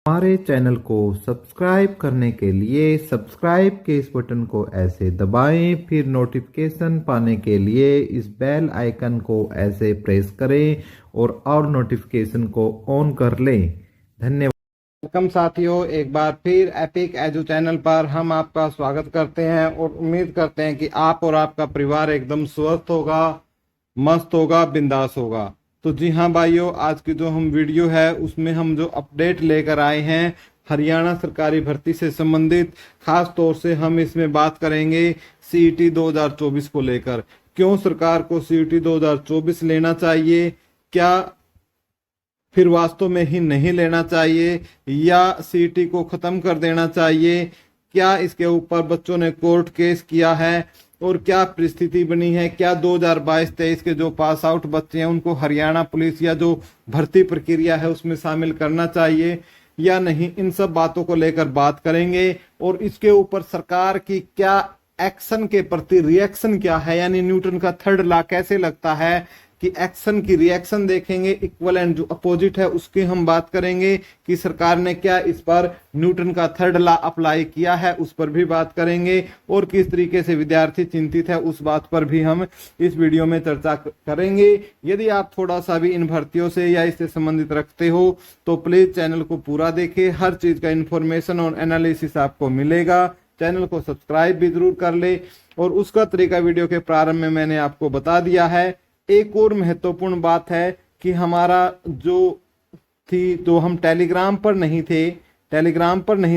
हमारे चैनल को सब्सक्राइब करने के लिए सब्सक्राइब के इस बटन को ऐसे दबाएं, फिर नोटिफिकेशन पाने के लिए इस बेल आइकन को ऐसे प्रेस करें और नोटिफिकेशन को ऑन कर लें। धन्यवाद। वेलकम साथियों, एक बार फिर एपिक एजू चैनल पर हम आपका स्वागत करते हैं और उम्मीद करते हैं कि आप और आपका परिवार एकदम स्वस्थ होगा, मस्त होगा, बिंदास होगा। तो जी हाँ भाइयों, आज की जो हम वीडियो है उसमें हम जो अपडेट लेकर आए हैं हरियाणा सरकारी भर्ती से संबंधित, खास तौर से हम इसमें बात करेंगे सीईटी 2024 को लेकर। क्यों सरकार को सीईटी 2024 लेना चाहिए, क्या फिर वास्तव में ही नहीं लेना चाहिए, या सीईटी को खत्म कर देना चाहिए, क्या इसके ऊपर बच्चों ने कोर्ट केस किया है और क्या परिस्थिति बनी है, क्या 2022-23 के जो पास आउट बच्चे हैं उनको हरियाणा पुलिस या जो भर्ती प्रक्रिया है उसमें शामिल करना चाहिए या नहीं, इन सब बातों को लेकर बात करेंगे। और इसके ऊपर सरकार की क्या एक्शन के प्रति रिएक्शन क्या है, यानी न्यूटन का थर्ड लॉ कैसे लगता है कि एक्शन की रिएक्शन देखेंगे, इक्वल एंड जो अपोजिट है उसकी हम बात करेंगे कि सरकार ने क्या इस पर न्यूटन का थर्ड लॉ अप्लाई किया है, उस पर भी बात करेंगे। और किस तरीके से विद्यार्थी चिंतित है उस बात पर भी हम इस वीडियो में चर्चा करेंगे। यदि आप थोड़ा सा भी इन भर्तियों से या इससे संबंधित रखते हो तो प्लीज चैनल को पूरा देखें, हर चीज का इंफॉर्मेशन और एनालिसिस आपको मिलेगा। चैनल को सब्सक्राइब भी जरूर कर ले और उसका तरीका वीडियो के प्रारंभ में मैंने आपको बता दिया है। एक और महत्वपूर्ण बात है कि हमारा जो थी, तो हम टेलीग्राम पर नहीं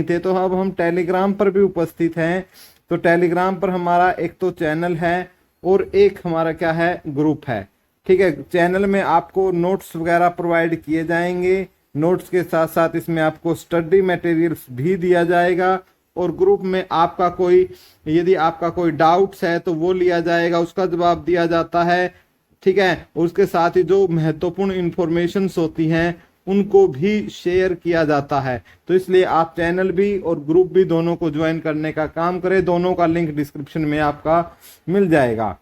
थे तो अब हम टेलीग्राम पर भी उपस्थित हैं। तो टेलीग्राम पर हमारा एक तो चैनल है और एक हमारा क्या है, ग्रुप है। ठीक है, चैनल में आपको नोट्स वगैरह प्रोवाइड किए जाएंगे, नोट्स के साथ साथ इसमें आपको स्टडी मटेरियल्स भी दिया जाएगा। और ग्रुप में आपका कोई, यदि आपका कोई डाउट्स है तो वो लिया जाएगा, उसका जवाब दिया जाता है। ठीक है, और उसके साथ ही जो महत्वपूर्ण इंफॉर्मेशंस होती हैं उनको भी शेयर किया जाता है। तो इसलिए आप चैनल भी और ग्रुप भी दोनों को ज्वाइन करने का काम करें, दोनों का लिंक डिस्क्रिप्शन में आपका मिल जाएगा।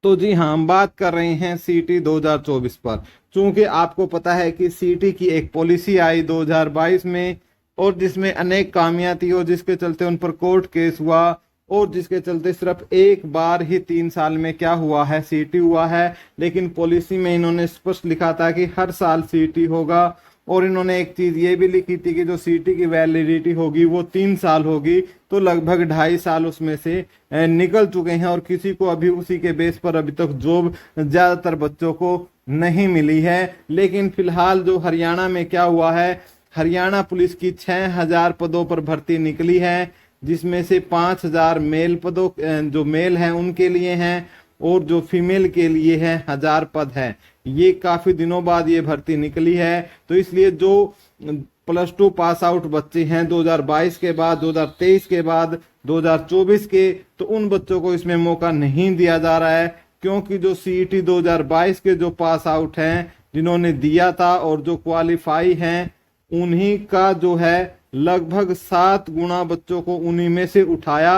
तो जी हाँ, हम बात कर रहे हैं सीईटी 2024 पर। चूंकि आपको पता है कि सीईटी की एक पॉलिसी आई 2022 में और जिसमें अनेक खामियां थी और जिसके चलते उन पर कोर्ट केस हुआ और जिसके चलते सिर्फ एक बार ही 3 साल में क्या हुआ है, सीईटी हुआ है। लेकिन पॉलिसी में इन्होंने स्पष्ट लिखा था कि हर साल सीईटी होगा और इन्होंने एक चीज ये भी लिखी थी कि जो सीईटी की वैलिडिटी होगी वो 3 साल होगी। तो लगभग 2.5 साल उसमें से निकल चुके हैं और किसी को अभी उसी के बेस पर अभी तक जॉब ज्यादातर बच्चों को नहीं मिली है। लेकिन फिलहाल जो हरियाणा में क्या हुआ है, हरियाणा पुलिस की 6000 पदों पर भर्ती निकली है, जिसमें से 5000 मेल पदों जो मेल हैं उनके लिए हैं और जो फीमेल के लिए है 1000 पद है। ये काफी दिनों बाद ये भर्ती निकली है। तो इसलिए जो +2 पास आउट बच्चे हैं 2022 के बाद, 2023 के बाद, 2024 के, तो उन बच्चों को इसमें मौका नहीं दिया जा रहा है, क्योंकि जो सीईटी 2022 के जो पास आउट हैं जिन्होंने दिया था और जो क्वालिफाई हैं उन्हीं का जो है लगभग 7 गुना बच्चों को उन्हीं में से उठाया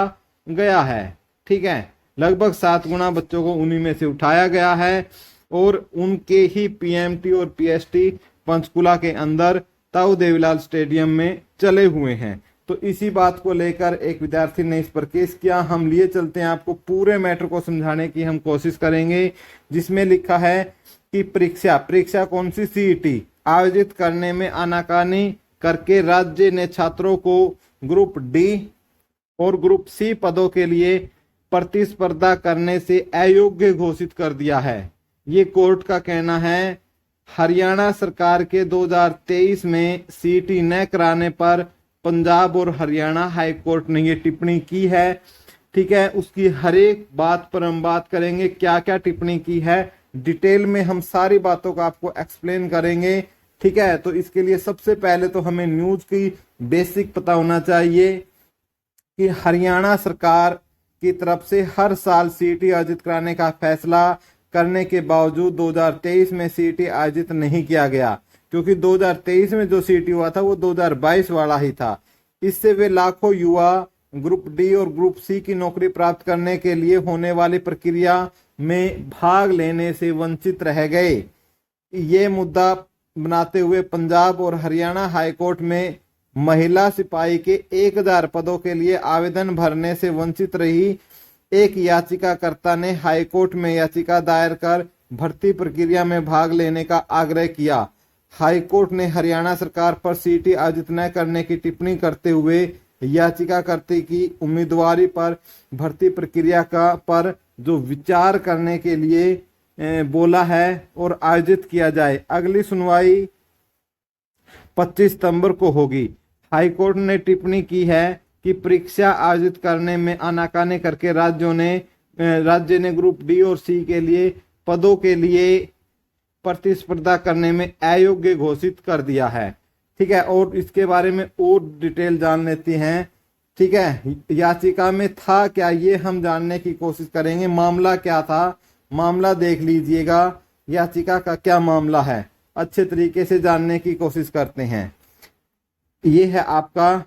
गया है। ठीक है, लगभग 7 गुना बच्चों को उन्हीं में से उठाया गया है और उनके ही पीएमटी और पीएसटी पंचकुला के अंदर ताऊ देवीलाल स्टेडियम में चले हुए हैं। तो इसी बात को लेकर एक विद्यार्थी ने इस पर केस किया। हम लिए चलते हैं, आपको पूरे मैटर को समझाने की हम कोशिश करेंगे। जिसमें लिखा है कि परीक्षा कौन सी, सीईटी आयोजित करने में आनाकानी करके राज्य ने छात्रों को ग्रुप डी और ग्रुप सी पदों के लिए प्रतिस्पर्धा करने से अयोग्य घोषित कर दिया है। ये कोर्ट का कहना है। हरियाणा सरकार के 2023 में सीईटी न कराने पर पंजाब और हरियाणा हाई कोर्ट ने ये टिप्पणी की है। ठीक है, उसकी हर एक बात पर हम बात करेंगे, क्या क्या टिप्पणी की है डिटेल में हम सारी बातों को आपको एक्सप्लेन करेंगे। ठीक है, तो इसके लिए सबसे पहले तो हमें न्यूज की बेसिक पता होना चाहिए कि हरियाणा सरकार की तरफ से हर साल सीईटी आयोजित कराने का फैसला करने के बावजूद 2023 में सीईटी आयोजित नहीं किया गया, क्योंकि 2023 में जो सीईटी हुआ था वो 2022 वाला ही था। इससे वे लाखों युवा ग्रुप डी और ग्रुप सी की नौकरी प्राप्त करने के लिए होने वाली प्रक्रिया में भाग लेने से वंचित रह गए। ये मुद्दा बनाते हुए पंजाब और हरियाणा हाईकोर्ट में महिला सिपाही के 1000 पदों के लिए आवेदन भरने से वंचित रही एक याचिकाकर्ता ने हाईकोर्ट में याचिका दायर कर भर्ती प्रक्रिया में भाग लेने का आग्रह किया। हाईकोर्ट ने हरियाणा सरकार पर सीटी आयोजित न करने की टिप्पणी करते हुए याचिकाकर्ता की उम्मीदवारी पर भर्ती प्रक्रिया का पर जो विचार करने के लिए बोला है और आयोजित किया जाए। अगली सुनवाई 25 सितंबर को होगी। हाईकोर्ट ने टिप्पणी की है कि परीक्षा आयोजित करने में आनाकानी करके राज्य ने ग्रुप डी और सी के लिए पदों के लिए प्रतिस्पर्धा करने में अयोग्य घोषित कर दिया है। ठीक है, और इसके बारे में और डिटेल जान लेते हैं। ठीक है, याचिका में था क्या ये हम जानने की कोशिश करेंगे। मामला क्या था, मामला देख लीजिएगा, याचिका का क्या मामला है, अच्छे तरीके से जानने की कोशिश करते हैं। ये है आपका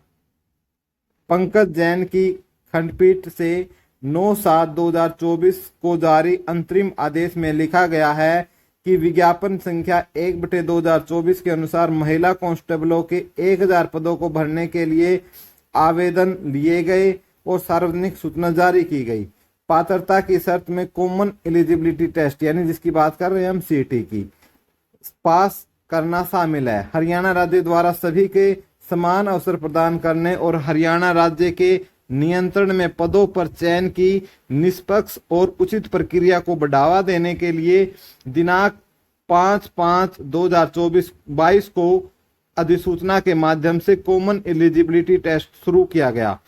पंकज जैन की खंडपीठ से 9/7/2024 को जारी अंतरिम आदेश में लिखा गया है कि विज्ञापन संख्या 1/2024 के अनुसार महिला कांस्टेबलों के 1000 पदों को भरने के लिए आवेदन लिए गए और सार्वजनिक सूचना जारी की गई। पात्रता की शर्त में कॉमन एलिजिबिलिटी टेस्ट यानी जिसकी बात कर रहे हैं हम सीटी की पास करना शामिल है। हरियाणा राज्य द्वारा सभी के समान अवसर प्रदान करने और हरियाणा राज्य के नियंत्रण में पदों पर चयन की निष्पक्ष और उचित प्रक्रिया को बढ़ावा देने के लिए दिनांक 5/5/2022 को अधिसूचना के माध्यम से कॉमन एलिजिबिलिटी टेस्ट शुरू किया गया।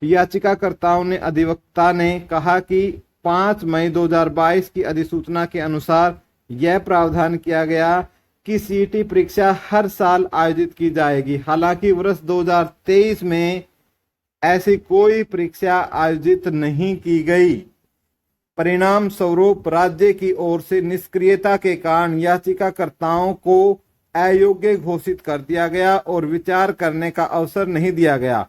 याचिकाकर्ताओं ने अधिवक्ता ने कहा कि 5 मई 2022 की अधिसूचना के अनुसार यह प्रावधान किया गया कि सीटी परीक्षा हर साल आयोजित की जाएगी। हालांकि वर्ष 2023 में ऐसी कोई परीक्षा आयोजित नहीं की गई। परिणाम स्वरूप राज्य की ओर से निष्क्रियता के कारण याचिकाकर्ताओं को अयोग्य घोषित कर दिया गया और विचार करने का अवसर नहीं दिया गया।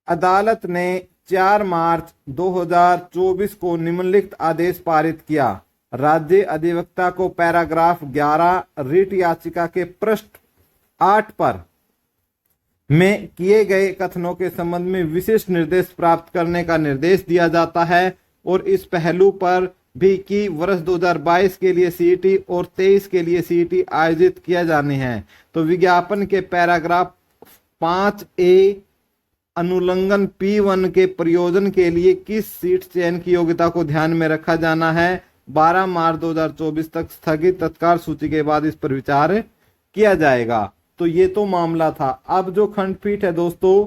अदालत ने 4 मार्च 2024 को निम्नलिखित आदेश पारित किया। राज्य अधिवक्ता को पैराग्राफ 11 रिट याचिका के पृष्ठ 8 पर में किए गए कथनों के संबंध में विशेष निर्देश प्राप्त करने का निर्देश दिया जाता है और इस पहलू पर भी कि वर्ष 2022 के लिए सीईटी और 23 के लिए सीईटी आयोजित किया जाने हैं। तो विज्ञापन के पैराग्राफ 5A अनुलंघन P1 के प्रयोजन के लिए किस सीट चयन की योग्यता को ध्यान में रखा जाना है 12 मार्च 2024 तक स्थगित तत्काल सूची के बाद इस पर विचार किया जाएगा। तो ये तो मामला था। अब जो खंडपीठ है दोस्तों,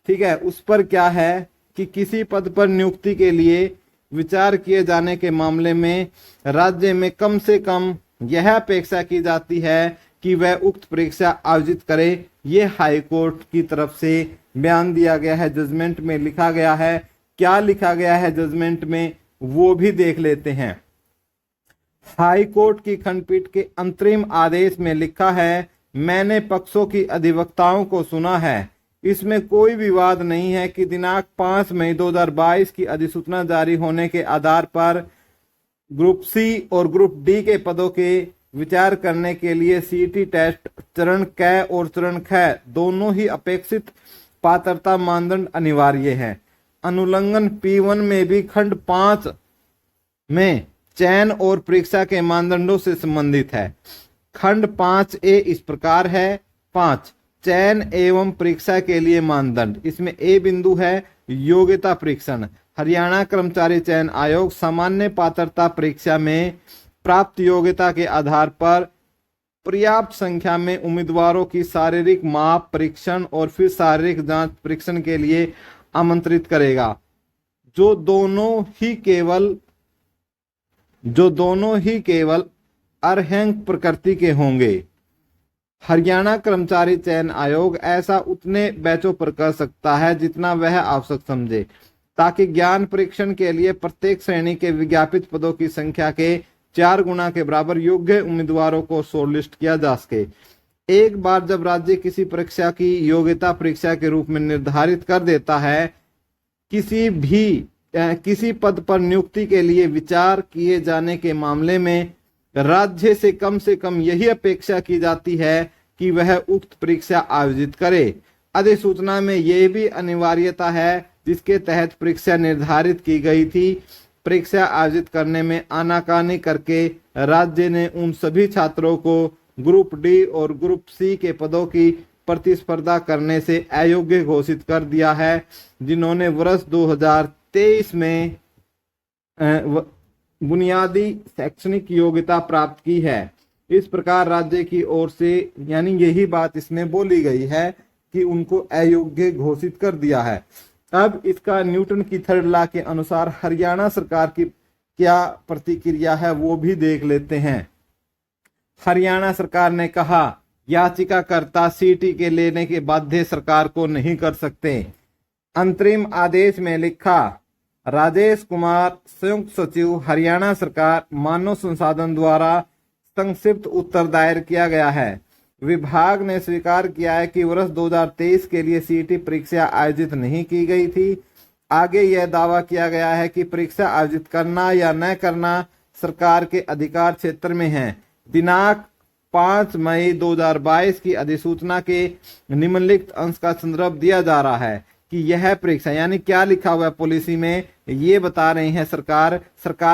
ठीक है, उस पर क्या है कि किसी पद पर नियुक्ति के लिए विचार किए जाने के मामले में राज्य में कम से कम यह अपेक्षा की जाती है कि वह उक्त परीक्षा आयोजित करे। ये हाई कोर्ट की तरफ से बयान दिया गया है, जजमेंट में लिखा गया है। क्या लिखा गया है जजमेंट में वो भी देख लेते हैं। हाई कोर्ट की खंडपीठ के अंतरिम आदेश में लिखा है, मैंने पक्षों की अधिवक्ताओं को सुना है। इसमें कोई विवाद नहीं है कि दिनांक 5 मई 2022 की अधिसूचना जारी होने के आधार पर ग्रुप सी और ग्रुप डी के पदों के विचार करने के लिए सीटी टेस्ट चरण क और चरण ख दोनों ही अपेक्षित पात्रता मानदंड अनिवार्य है। अनुलंघन P1 में भी खंड 5 में चयन और परीक्षा के मानदंडों से संबंधित है। खंड 5A इस प्रकार है। 5 चयन एवं परीक्षा के लिए मानदंड। इसमें ए बिंदु है योग्यता परीक्षण। हरियाणा कर्मचारी चयन आयोग सामान्य पात्रता परीक्षा में प्राप्त योग्यता के आधार पर पर्याप्त संख्या में उम्मीदवारों की शारीरिक माप परीक्षण और फिर शारीरिक जांच परीक्षण के लिए आमंत्रित करेगा, जो दोनों ही केवल अर्हंक प्रकृति के होंगे। हरियाणा कर्मचारी चयन आयोग ऐसा उतने बैचों पर कर सकता है जितना वह आवश्यक समझे, ताकि ज्ञान परीक्षण के लिए प्रत्येक श्रेणी के विज्ञापित पदों की संख्या के 4 गुना के बराबर योग्य उम्मीदवारों को शॉर्टलिस्ट किया जा सके। एक बार जब राज्य किसी परीक्षा की योग्यता परीक्षा के रूप में निर्धारित कर देता है, किसी पद पर नियुक्ति के लिए विचार किए जाने के मामले में राज्य से कम यही अपेक्षा की जाती है कि वह उक्त परीक्षा आयोजित करे। अधिसूचना में यह भी अनिवार्यता है जिसके तहत परीक्षा निर्धारित की गई थी। परीक्षा आयोजित करने में आनाकानी करके राज्य ने उन सभी छात्रों को ग्रुप डी और ग्रुप सी के पदों की प्रतिस्पर्धा करने से अयोग्य घोषित कर दिया है जिन्होंने वर्ष 2023 में बुनियादी शैक्षणिक योग्यता प्राप्त की है। इस प्रकार राज्य की ओर से यानी यही बात इसमें बोली गई है कि उनको अयोग्य घोषित कर दिया है। अब इसका न्यूटन की थर्ड लॉ के अनुसार हरियाणा सरकार की क्या प्रतिक्रिया है वो भी देख लेते हैं। हरियाणा सरकार ने कहा याचिकाकर्ता सीटी के लेने के बाध्य सरकार को नहीं कर सकते। अंतरिम आदेश में लिखा राजेश कुमार संयुक्त सचिव हरियाणा सरकार मानव संसाधन द्वारा संक्षिप्त उत्तर दायर किया गया है। विभाग ने स्वीकार किया है कि वर्ष 2023 के लिए सीटी परीक्षा आयोजित नहीं की गई थी। आगे यह दावा किया गया है कि परीक्षा आयोजित करना या न करना सरकार के अधिकार क्षेत्र में है। दिनांक 5 मई 2022 की अधिसूचना के निम्नलिखित अंश का संदर्भ दिया जा रहा है कि यह परीक्षा यानी क्या लिखा हुआ है पॉलिसी में ये बता रहे हैं सरकार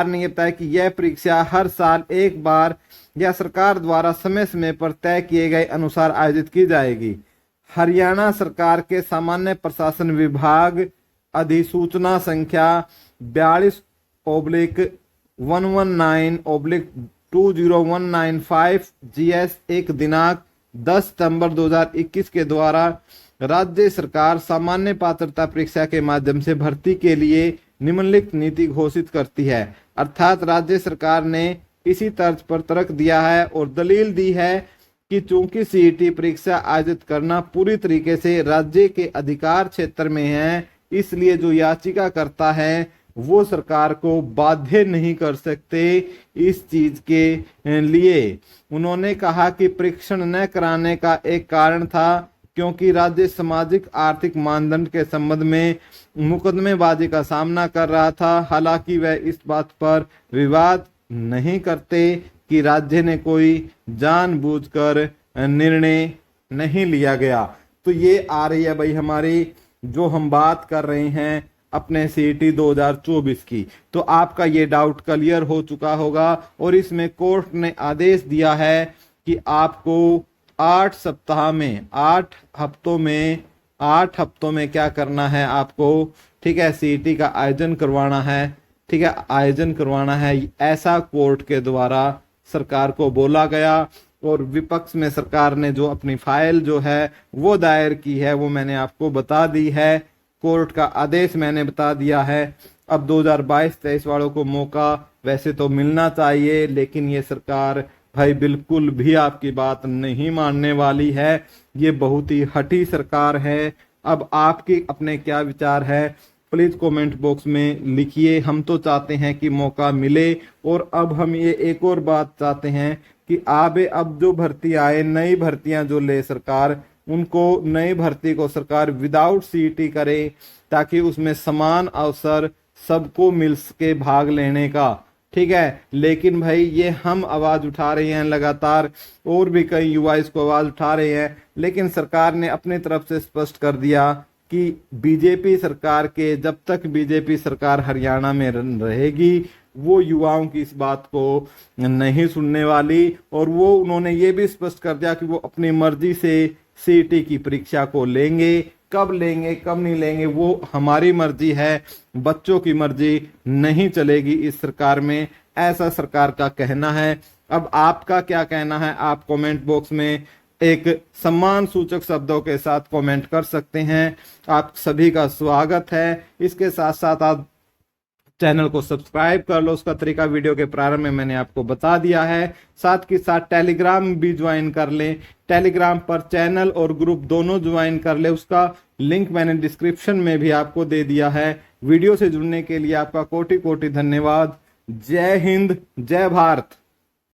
ने यह बताया कि यह परीक्षा हर साल एक बार या सरकार द्वारा समय समय पर तय किए गए अनुसार आयोजित की जाएगी। हरियाणा सरकार के सामान्य प्रशासन विभाग अधिसूचना संख्या 42/119/20195 GS 1 दिनांक 10 सितंबर 2021 के द्वारा राज्य सरकार सामान्य पात्रता परीक्षा के माध्यम से भर्ती के लिए निम्नलिखित नीति घोषित करती है। अर्थात राज्य सरकार ने इसी तर्ज पर तर्क दिया है और दलील दी है कि चूंकि सीईटी परीक्षा आयोजित करना पूरी तरीके से राज्य के अधिकार क्षेत्र में है, इसलिए जो याचिका करता है वो सरकार को बाध्य नहीं कर सकते इस चीज के लिए। उन्होंने कहा कि परीक्षण न कराने का एक कारण था क्योंकि राज्य सामाजिक आर्थिक मानदंड के संबंध में मुकदमेबाजी का सामना कर रहा था। हालांकि वह इस बात पर विवाद नहीं करते कि राज्य ने कोई जानबूझकर निर्णय नहीं लिया गया। तो ये आ रही है भाई हमारी जो हम बात कर रहे हैं अपने सीईटी 2024 की। तो आपका ये डाउट क्लियर हो चुका होगा और इसमें कोर्ट ने आदेश दिया है कि आपको 8 सप्ताह में 8 हफ्तों में क्या करना है आपको, ठीक है, सीईटी का आयोजन करवाना है, ठीक है, आयोजन करवाना है। ऐसा कोर्ट के द्वारा सरकार को बोला गया और विपक्ष में सरकार ने जो अपनी फाइल जो है वो दायर की है वो मैंने आपको बता दी है। कोर्ट का आदेश मैंने बता दिया है। अब 2022-23 वालों को मौका वैसे तो मिलना चाहिए, लेकिन ये सरकार भाई बिल्कुल भी आपकी बात नहीं मानने वाली है। ये बहुत ही हठी सरकार है। अब आपके अपने क्या विचार है प्लीज कमेंट बॉक्स में लिखिए। हम तो चाहते हैं कि मौका मिले और अब हम ये एक और बात चाहते हैं कि अब जो भर्ती आए, नई भर्तियां जो ले सरकार, उनको नई भर्ती को सरकार विदाउट सीईटी करे ताकि उसमें समान अवसर सबको मिल सके भाग लेने का, ठीक है। लेकिन भाई ये हम आवाज उठा रहे हैं लगातार और भी कई युवा इसको आवाज उठा रहे हैं, लेकिन सरकार ने अपनी तरफ से स्पष्ट कर दिया कि बीजेपी सरकार के जब तक बीजेपी सरकार हरियाणा में रहेगी वो युवाओं की इस बात को नहीं सुनने वाली। और वो उन्होंने ये भी स्पष्ट कर दिया कि वो अपनी मर्जी से सीईटी की परीक्षा को लेंगे, कब लेंगे कब नहीं लेंगे वो हमारी मर्जी है, बच्चों की मर्जी नहीं चलेगी इस सरकार में, ऐसा सरकार का कहना है। अब आपका क्या कहना है आप कमेंट बॉक्स में एक सम्मान सूचक शब्दों के साथ कमेंट कर सकते हैं। आप सभी का स्वागत है। इसके साथ साथ आप चैनल को सब्सक्राइब कर लो, उसका तरीका वीडियो के प्रारंभ में मैंने आपको बता दिया है। साथ के साथ टेलीग्राम भी ज्वाइन कर लें, टेलीग्राम पर चैनल और ग्रुप दोनों ज्वाइन कर ले, उसका लिंक मैंने डिस्क्रिप्शन में भी आपको दे दिया है। वीडियो से जुड़ने के लिए आपका कोटि कोटि धन्यवाद। जय हिंद, जय भारत।